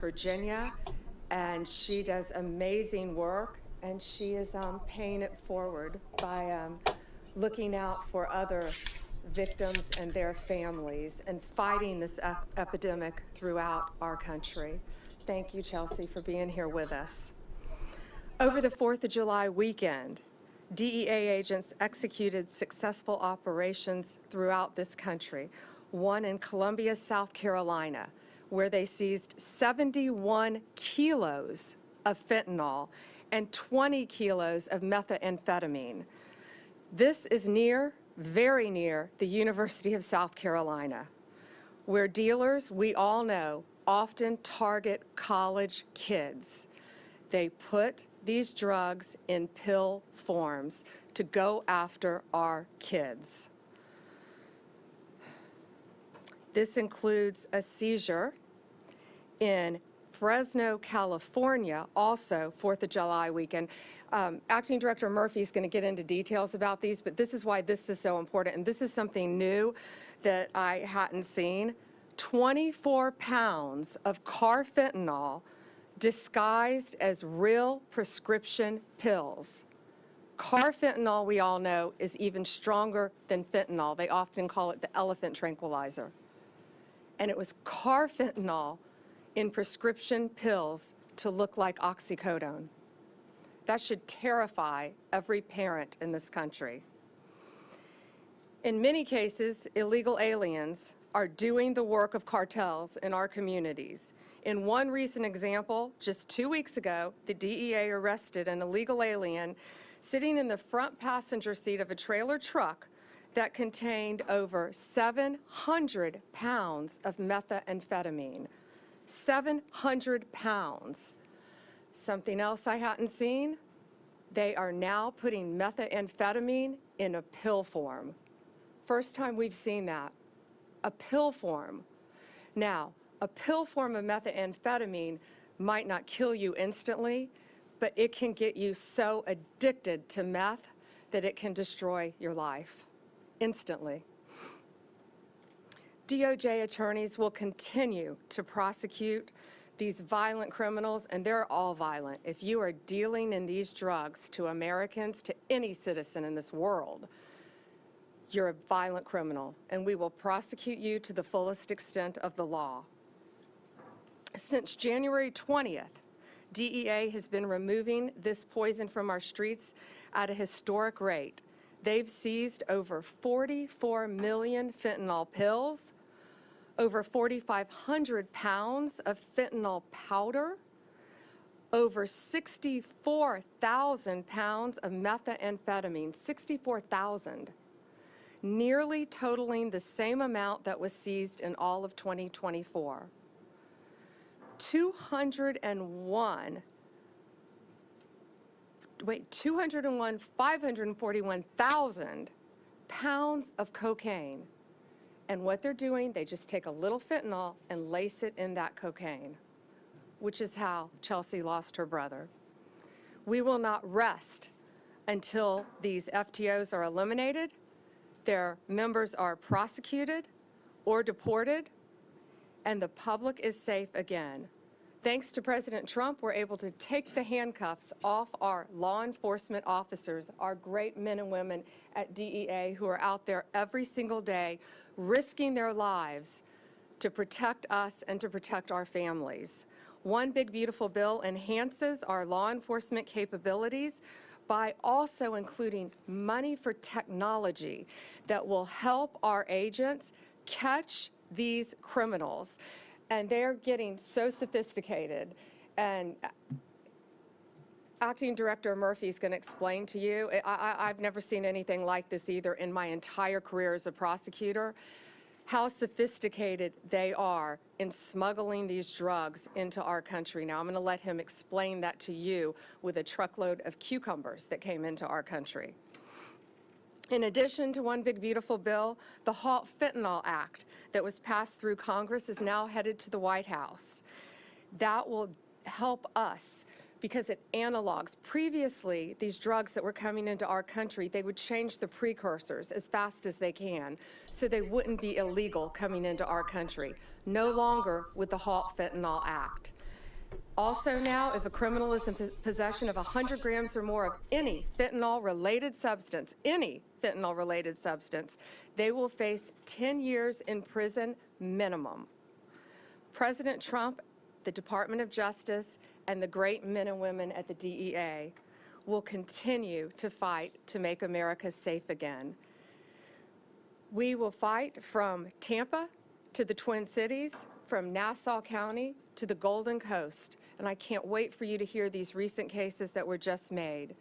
Virginia, and she does amazing work, and she is paying it forward by looking out for other victims and their families and fighting this epidemic throughout our country. Thank you, Chelsea, for being here with us. Over the 4th of July weekend, DEA agents executed successful operations throughout this country, one in Columbia, South Carolina, where they seized 71 kilos of fentanyl and 20 kilos of methamphetamine. This is very near, the University of South Carolina, where dealers, we all know, often target college kids. They put these drugs in pill forms to go after our kids. This includes a seizure in Fresno, California, also 4th of July weekend. Acting Director Murphy is going to get into details about these, but this is why this is so important, and this is something new that I hadn't seen. 24 pounds of carfentanil disguised as real prescription pills. Carfentanil, we all know, is even stronger than fentanyl. They often call it the elephant tranquilizer. And it was carfentanil in prescription pills to look like oxycodone. That should terrify every parent in this country. In many cases, illegal aliens are doing the work of cartels in our communities. In one recent example, just 2 weeks ago, the DEA arrested an illegal alien sitting in the front passenger seat of a trailer truck that contained over 700 pounds of methamphetamine. 700 pounds. Something else I hadn't seen, they are now putting methamphetamine in a pill form. First time we've seen that, a pill form. Now, a pill form of methamphetamine might not kill you instantly, but it can get you so addicted to meth that it can destroy your life instantly. DOJ attorneys will continue to prosecute these violent criminals, and they're all violent. If you are dealing in these drugs to Americans, to any citizen in this world, you're a violent criminal, and we will prosecute you to the fullest extent of the law. Since January 20th, DEA has been removing this poison from our streets at a historic rate. They've seized over 44 million fentanyl pills, over 4,500 pounds of fentanyl powder, over 64,000 pounds of methamphetamine, 64,000, nearly totaling the same amount that was seized in all of 2024. 541,000 pounds of cocaine. And what they're doing, they just take a little fentanyl and lace it in that cocaine, which is how Chelsea lost her brother. We will not rest until these FTOs are eliminated, their members are prosecuted or deported, and the public is safe again. Thanks to President Trump, we're able to take the handcuffs off our law enforcement officers, our great men and women at DEA who are out there every single day risking their lives to protect us and to protect our families. One Big Beautiful Bill enhances our law enforcement capabilities by also including money for technology that will help our agents catch these criminals. And they're getting so sophisticated. And Acting Director Murphy is going to explain to you, I've never seen anything like this either in my entire career as a prosecutor, how sophisticated they are in smuggling these drugs into our country. Now, I'm going to let him explain that to you with a truckload of cucumbers that came into our country. In addition to One Big Beautiful Bill, the Halt Fentanyl Act that was passed through Congress is now headed to the White House. That will help us because it analogs. Previously, these drugs that were coming into our country, they would change the precursors as fast as they can so they wouldn't be illegal coming into our country. No longer with the Halt Fentanyl Act. Also now, if a criminal is in possession of 100 grams or more of any fentanyl-related substance, they will face 10 years in prison minimum. President Trump, the Department of Justice, and the great men and women at the DEA will continue to fight to make America safe again. We will fight from Tampa to the Twin Cities, from Nassau County to the Golden Coast, and I can't wait for you to hear these recent cases that were just made.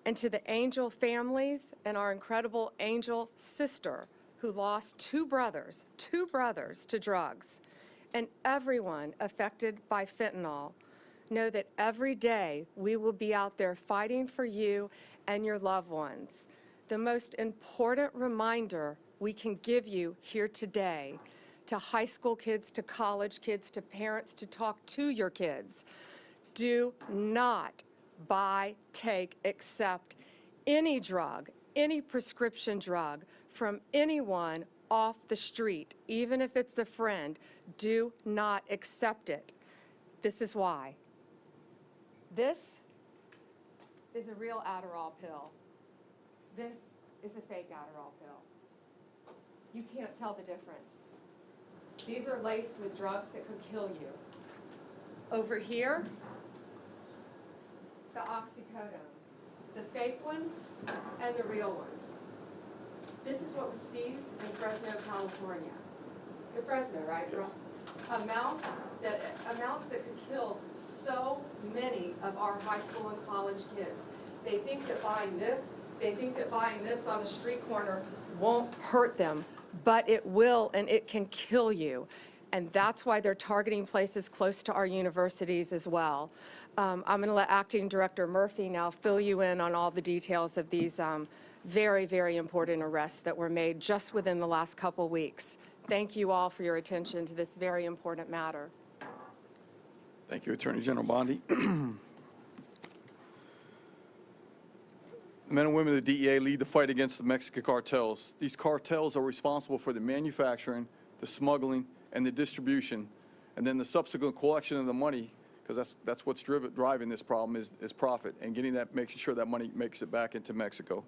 And to the Angel families and our incredible Angel sister who lost two brothers to drugs, and everyone affected by fentanyl, know that every day we will be out there fighting for you and your loved ones. The most important reminder we can give you here today, to high school kids, to college kids, to parents, to talk to your kids: do not buy, take, accept any drug, any prescription drug from anyone off the street, even if it's a friend. Do not accept it. This is why. This is a real Adderall pill. This is a fake Adderall pill. You can't tell the difference. These are laced with drugs that could kill you. Over here, the oxycodone, the fake ones and the real ones. This is what was seized in Fresno, California. In Fresno, right? Yes. Amounts that could kill so many of our high school and college kids. They think that buying this on the street corner won't hurt them, but it will, and it can kill you. And that's why they're targeting places close to our universities as well. I'm going to let Acting Director Murphy now fill you in on all the details of these very, very important arrests that were made just within the last couple weeks. Thank you all for your attention to this very important matter. Thank you, Attorney General Bondi. Men and women of the DEA lead the fight against the Mexican cartels. These cartels are responsible for the manufacturing, the smuggling, and the distribution, and then the subsequent collection of the money, because that's what's driving this problem is profit, and making sure that money makes it back into Mexico.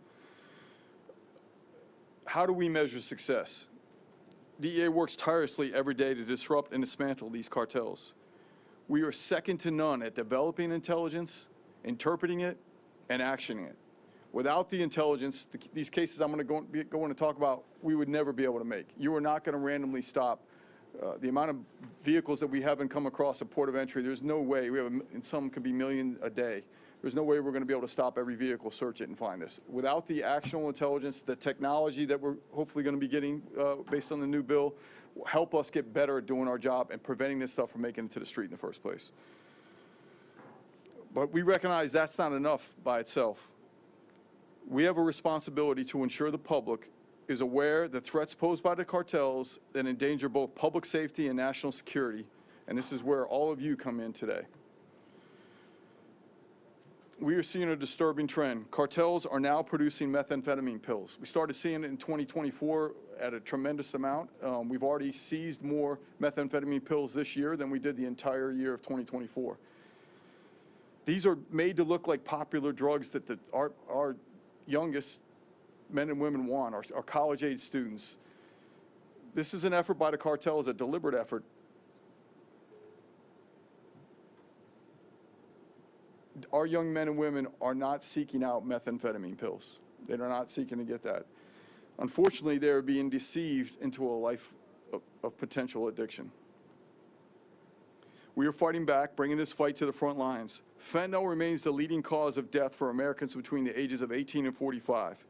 How do we measure success? DEA works tirelessly every day to disrupt and dismantle these cartels. We are second to none at developing intelligence, interpreting it, and actioning it. Without the intelligence, these cases I'm going to talk about, we would never be able to make. You are not going to randomly stop the amount of vehicles that we haven't come across at port of entry. There's no way. And some could be million a day. There's no way we're going to be able to stop every vehicle, search it, and find this. Without the actionable intelligence, the technology that we're hopefully going to be getting based on the new bill will help us get better at doing our job and preventing this stuff from making it to the street in the first place. But we recognize that's not enough by itself. We have a responsibility to ensure the public is aware that threats posed by the cartels that endanger both public safety and national security, and this is where all of you come in today. We are seeing a disturbing trend. Cartels are now producing methamphetamine pills. We started seeing it in 2024 at a tremendous amount. We've already seized more methamphetamine pills this year than we did the entire year of 2024. These are made to look like popular drugs that our youngest men and women want, our college-age students. This is an effort by the cartels, a deliberate effort. Our young men and women are not seeking out methamphetamine pills. They're not seeking to get that. Unfortunately, they're being deceived into a life of potential addiction. We are fighting back, bringing this fight to the front lines. Fentanyl remains the leading cause of death for Americans between the ages of 18 and 45.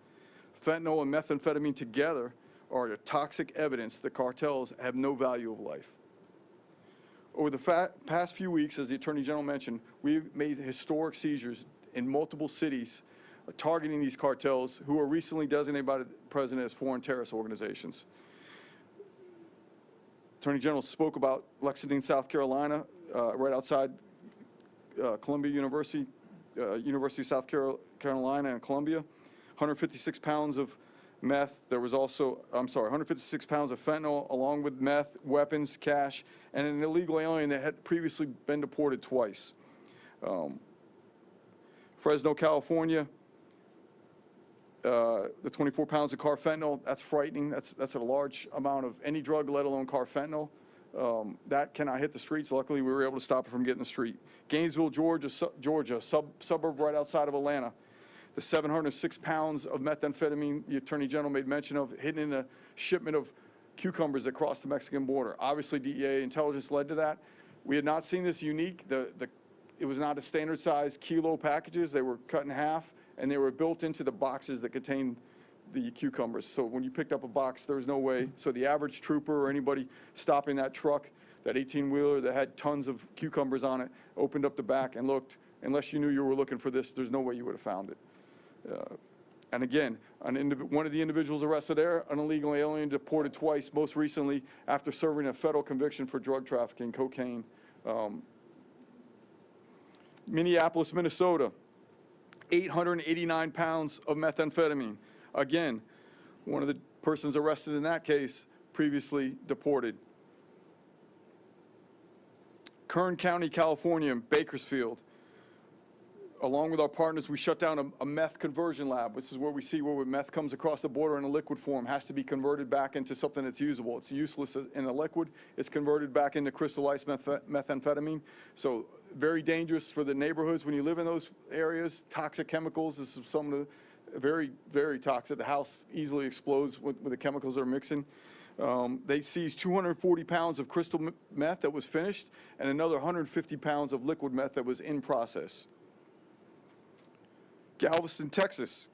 Fentanyl and methamphetamine together are the toxic evidence that cartels have no value of life. Over the past few weeks, as the Attorney General mentioned, we've made historic seizures in multiple cities targeting these cartels who were recently designated by the President as foreign terrorist organizations. Attorney General spoke about Lexington, South Carolina, right outside Columbia University, University of South Carolina and Columbia. 156 pounds of meth. There was also, 156 pounds of fentanyl, along with meth, weapons, cash, and an illegal alien that had previously been deported twice. Fresno, California, the 24 pounds of carfentanil, that's frightening. That's a large amount of any drug, let alone carfentanil. That cannot hit the streets. Luckily, we were able to stop it from getting the street. Gainesville, Georgia, suburb right outside of Atlanta. The 706 pounds of methamphetamine the Attorney General made mention of hidden in a shipment of cucumbers that crossed the Mexican border. Obviously, DEA intelligence led to that. We had not seen this unique. It was not a standard size kilo packages. They were cut in half, and they were built into the boxes that contained the cucumbers. So when you picked up a box, there was no way. So the average trooper or anybody stopping that truck, that 18-wheeler that had tons of cucumbers on it, opened up the back and looked. Unless you knew you were looking for this, there's no way you would have found it. And again, one of the individuals arrested there, an illegal alien deported twice, most recently after serving a federal conviction for drug trafficking, cocaine. Minneapolis, Minnesota, 889 pounds of methamphetamine. Again, one of the persons arrested in that case previously deported. Kern County, California, Bakersfield. Along with our partners, we shut down a meth conversion lab. This is where we see where meth comes across the border in a liquid form, has to be converted back into something that's usable. It's useless in a liquid. It's converted back into crystallized methamphetamine. So very dangerous for the neighborhoods when you live in those areas. Toxic chemicals. This is some of the very, very toxic. The house easily explodes with the chemicals they're mixing. They seized 240 pounds of crystal meth that was finished and another 150 pounds of liquid meth that was in process. Galveston, Texas,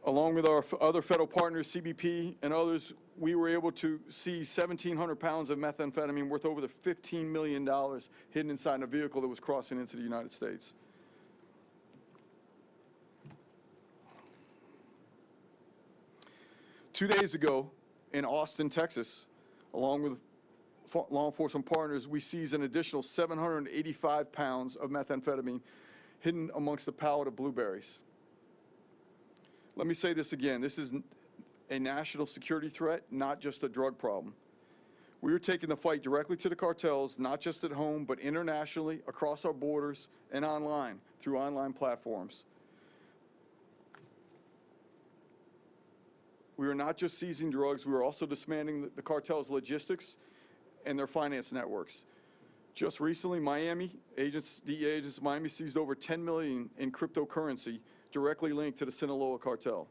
along with our other federal partners, CBP and others, we were able to seize 1,700 pounds of methamphetamine worth over the $15 million hidden inside a vehicle that was crossing into the United States. Two days ago in Austin, Texas, along with law enforcement partners, we seized an additional 785 pounds of methamphetamine hidden amongst the pallet of blueberries. Let me say this again. This is a national security threat, not just a drug problem. We are taking the fight directly to the cartels, not just at home, but internationally, across our borders, and online, through online platforms. We are not just seizing drugs, we are also dismantling the cartel's logistics and their finance networks. Just recently, DEA agents in Miami seized over $10 million in cryptocurrency directly linked to the Sinaloa cartel.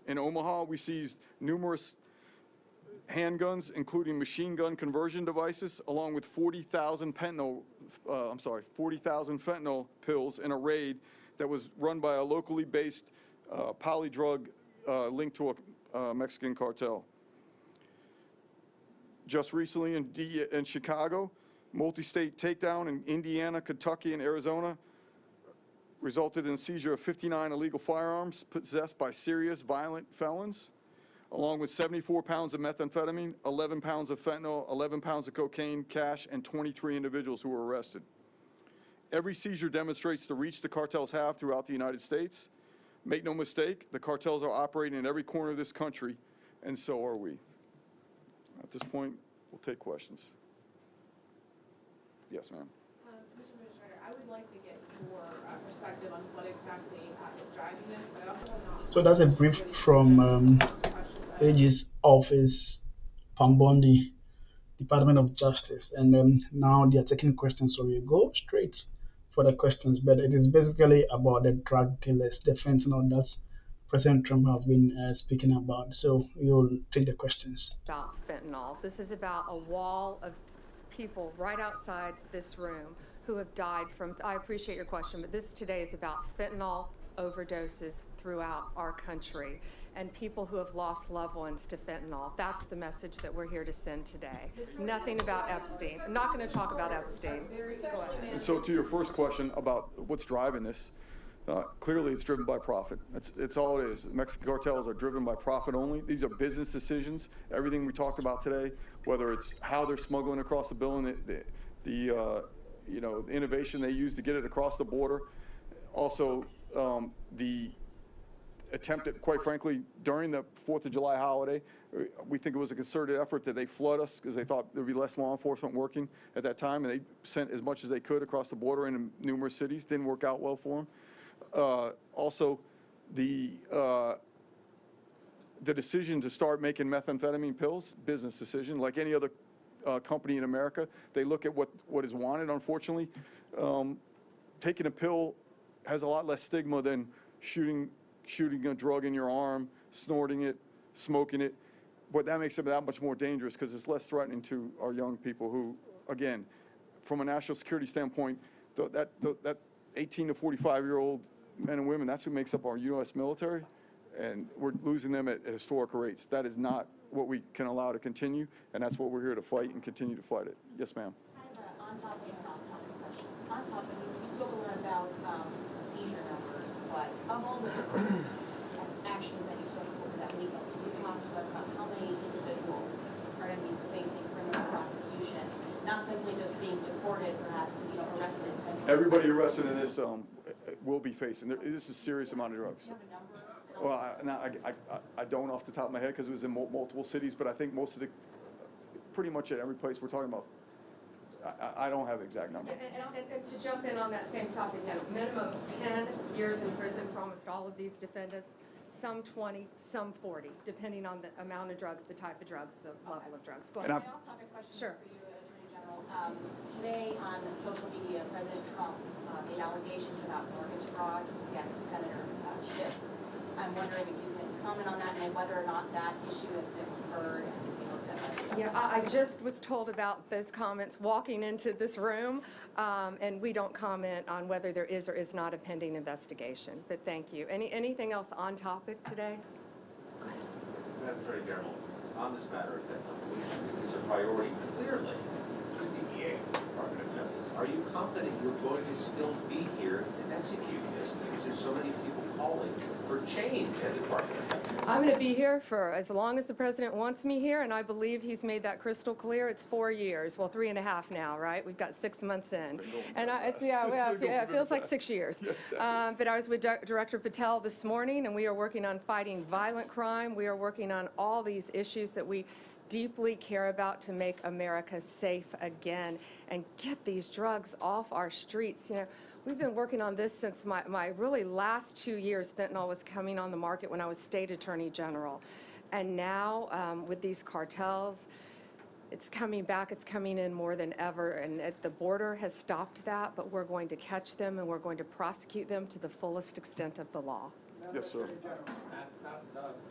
In Omaha, we seized numerous handguns, including machine gun conversion devices, along with 40,000 fentanyl pills in a raid that was run by a locally based polydrug linked to a Mexican cartel. Just recently in Chicago, multi-state takedown in Indiana, Kentucky, and Arizona resulted in the seizure of 59 illegal firearms possessed by serious violent felons, along with 74 pounds of methamphetamine, 11 pounds of fentanyl, 11 pounds of cocaine, cash, and 23 individuals who were arrested. Every seizure demonstrates the reach the cartels have throughout the United States. Make no mistake, the cartels are operating in every corner of this country, and so are we. At this point, we'll take questions. Yes, ma'am. Mr. Administrator, I would like to get your perspective on what exactly is driving this, but I also have not. So that's a brief from AG's office, Bondi, Department of Justice, and now they are taking questions. So we go straight for the questions, but it is basically about the drug dealers, the fentanyl that President Trump has been speaking about. So you'll take the questions. About fentanyl. This is about a wall of people right outside this room who have died from, I appreciate your question, but this today is about fentanyl overdoses throughout our country and people who have lost loved ones to fentanyl. That's the message that we're here to send today. Nothing about Epstein. I'm not going to talk about Epstein. Go ahead. And so to your first question about what's driving this, clearly it's driven by profit. It's all it is. Mexican cartels are driven by profit only. These are business decisions. Everything we talked about today, whether it's how they're smuggling across the bill and the innovation they use to get it across the border, also the attempted, quite frankly, during the 4th of July holiday. We think it was a concerted effort that they flood us because they thought there'd be less law enforcement working at that time, and they sent as much as they could across the border into numerous cities. Didn't work out well for them. Also, the decision to start making methamphetamine pills, business decision, like any other company in America. They look at what is wanted, unfortunately. Taking a pill has a lot less stigma than shooting a drug in your arm, snorting it, smoking it. But that makes it that much more dangerous because it's less threatening to our young people who, again, from a national security standpoint, that 18 to 45-year-old men and women, that's who makes up our U.S. military, and we're losing them at historical rates. That is not what we can allow to continue, and that's what we're here to fight and continue to fight it. Yes, ma'am. I have an on-topic and off-topic question. On topic, we spoke a lot about seizure numbers, but of all the different actions that you took over that weekend, can you talk to us about how many individuals are going to be facing criminal prosecution, not simply just being deported, perhaps, arrested in Central? Everybody arrested in this will be facing. This is a serious amount of drugs. Do you have a number? Well, I don't off the top of my head because it was in multiple cities, but I think most of pretty much at every place we're talking about. I don't have the exact number. And to jump in on that same topic, minimum 10 years in prison for almost all of these defendants, some 20, some 40, depending on the amount of drugs, the type of drugs, the level of drugs. Go ahead. My off-topic question Sure. is for you, Attorney General. Today on social media, President Trump made allegations about mortgage fraud against Senator Schiff. I'm wondering if you can comment on that and whether or not that issue has been referred and looked at by the Yeah, I just was told about those comments walking into this room, and we don't comment on whether there is or is not a pending investigation, but thank you. Anything else on topic today? Madam Attorney General, on this matter of fentanyl, which is a priority clearly to the DEA, Department of Justice, are you confident you're going to still be here to execute this? Because there's so many people calling for change at the Department of Justice. I'm going to be here for as long as the president wants me here, and I believe he's made that crystal clear. It's 4 years, well, 3.5 now, right? We've got 6 months in, and it feels like 6 years. But I was with Director Patel this morning, and we are working on fighting violent crime. We are working on all these issues that we deeply care about to make America safe again and get these drugs off our streets. We've been working on this since my really last 2 years. Fentanyl was coming on the market when I was State Attorney General. And now with these cartels, it's coming back, it's coming in more than ever. And the border has stopped that, but we're going to catch them and we're going to prosecute them to the fullest extent of the law. Yes, sir.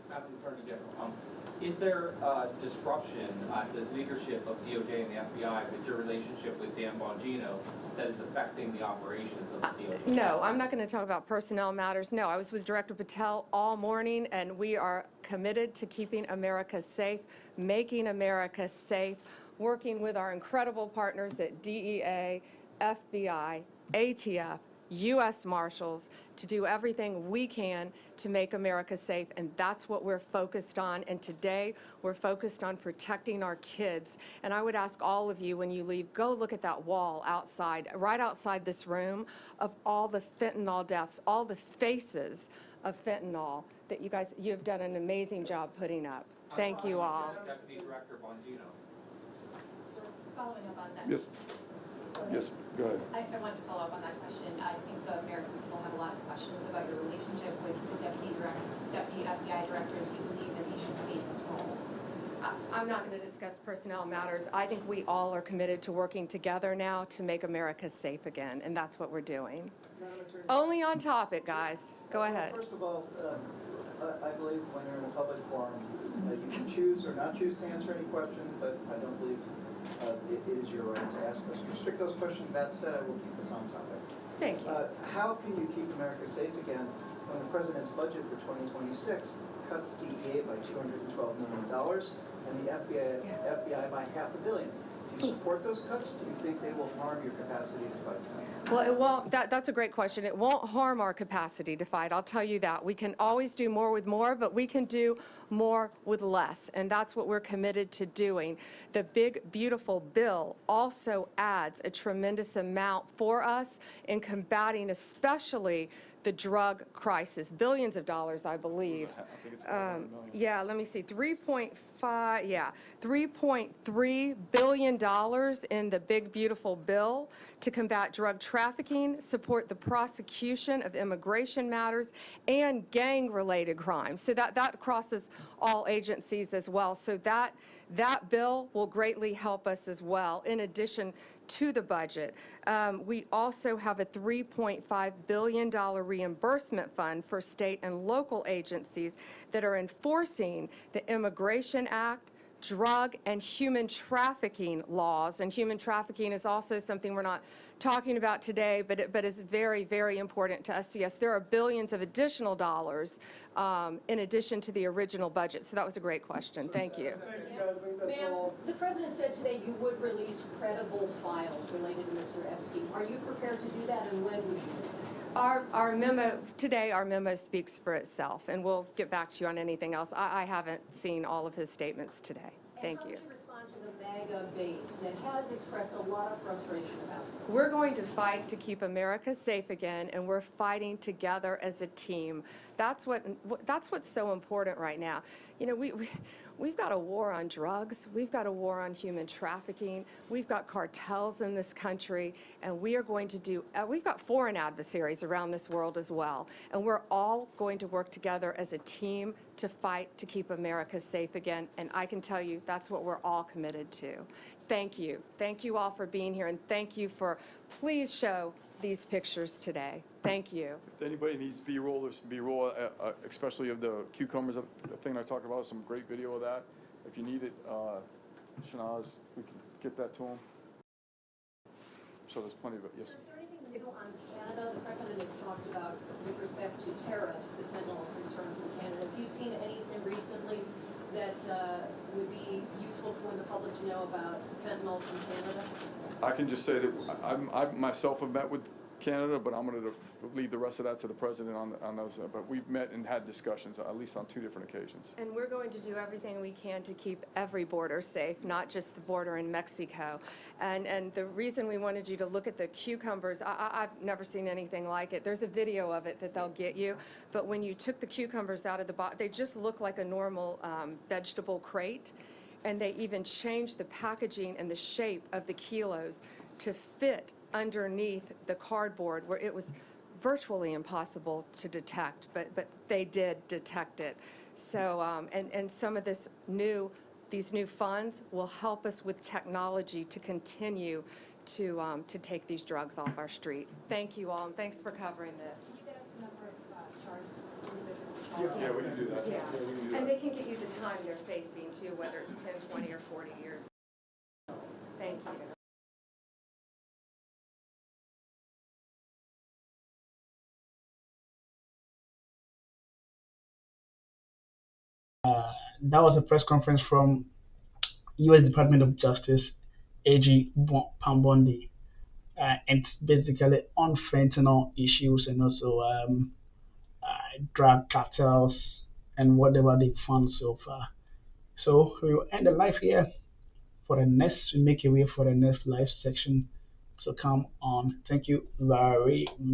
Madam Attorney General, is there disruption at the leadership of DOJ and the FBI with your relationship with Dan Bongino that is affecting the operations of the DOJ? No, I'm not going to talk about personnel matters. No, I was with Director Patel all morning, and we are committed to keeping America safe, making America safe, working with our incredible partners at DEA, FBI, ATF, U.S. Marshals, to do everything we can to make America safe, and that's what we're focused on. And today, we're focused on protecting our kids. And I would ask all of you, when you leave, go look at that wall outside, right outside this room, of all the fentanyl deaths, all the faces of fentanyl that you have done an amazing job putting up. Thank you all. Deputy Director Bongino. So following up on that. Yes. Yes, go ahead. I wanted to follow up on that question. I think the American people have a lot of questions about your relationship with the Deputy FBI Director. Do you believe that he should stay in this role? I'm not going to discuss personnel matters. I think we all are committed to working together now to make America safe again, and that's what we're doing. Only on topic, guys. Go ahead. First of all, I believe when you're in a public forum, you can choose or not choose to answer any question, but I don't believe it is your right to ask us. Restrict those questions. That said, I will keep this on topic. Thank you. How can you keep America safe again when the president's budget for 2026 cuts DEA by $212 million and the FBI by $500 million? Do you support those cuts? Do you think they will harm your capacity to fight crime? Well, it won't. That's a great question. It won't harm our capacity to fight. I'll tell you that. We can always do more with more, but we can do more with less, and that's what we're committed to doing. The big, beautiful bill also adds a tremendous amount for us in combating especially the drug crisis, billions of dollars, I believe. I think it's 500 million. Yeah, let me see, 3.3 billion dollars in the big beautiful bill to combat drug trafficking, support the prosecution of immigration matters, and gang-related crimes. So that crosses all agencies as well. So that bill will greatly help us as well, in addition to the budget. We also have a $3.5 billion reimbursement fund for state and local agencies that are enforcing the Immigration Act, drug and human trafficking laws. And human trafficking is also something we're not talking about today, but is very, very important to us. Yes, there are billions of additional dollars in addition to the original budget. So that was a great question. Thank you. Thank you, guys. I think that's Ma'am, all. the president said today you would release credible files related to Mr. Epstein. Are you prepared to do that, and when would you do that? Our memo, today, our memo speaks for itself, and we'll get back to you on anything else. I haven't seen all of his statements today. Thank you. And how would you respond to the MAGA base that has expressed a lot of frustration about this? We're going to fight to keep America safe again, and we're fighting together as a team. That's what's so important right now. You know, we've got a war on drugs. We've got a war on human trafficking. We've got cartels in this country, and we are going to do, we've got foreign adversaries around this world as well. And we're all going to work together as a team to fight to keep America safe again. And I can tell you that's what we're all committed to. Thank you. Thank you all for being here, and thank you for, please show these pictures today. Thank you. If anybody needs B-roll, there's B-roll, especially of the cucumbers, the thing I talked about, some great video of that. If you need it, Shanaz, we can get that to them. So there's plenty of it, yes. Is there anything new on Canada? The president has talked about with respect to tariffs, the fentanyl concern from Canada. Have you seen anything recently that would be useful for the public to know about fentanyl from Canada? I can just say that I myself have met with Canada, but I'm going to leave the rest of that to the president on those. But we've met and had discussions, at least on 2 different occasions. And we're going to do everything we can to keep every border safe, not just the border in Mexico. And the reason we wanted you to look at the cucumbers, I've never seen anything like it. There's a video of it that they'll get you. But when you took the cucumbers out of the box, they just look like a normal vegetable crate. And they even changed the packaging and the shape of the kilos to fit underneath the cardboard, where it was virtually impossible to detect, but they did detect it. So, and some of these new funds will help us with technology to continue to take these drugs off our street. Thank you all, and thanks for covering this. Can you get us the number of charged individuals charged? Yeah, we can do that. Yeah, we can do that. and they can get you the time they're facing too, whether it's 10, 20, or 40 years. Thank you. That was a press conference from U.S. Department of Justice, AG Bondi. It's basically on fentanyl issues and also drug cartels and whatever they found so far. So we will end the live here. For the next, we make a way for the next live section to come on. Thank you very much.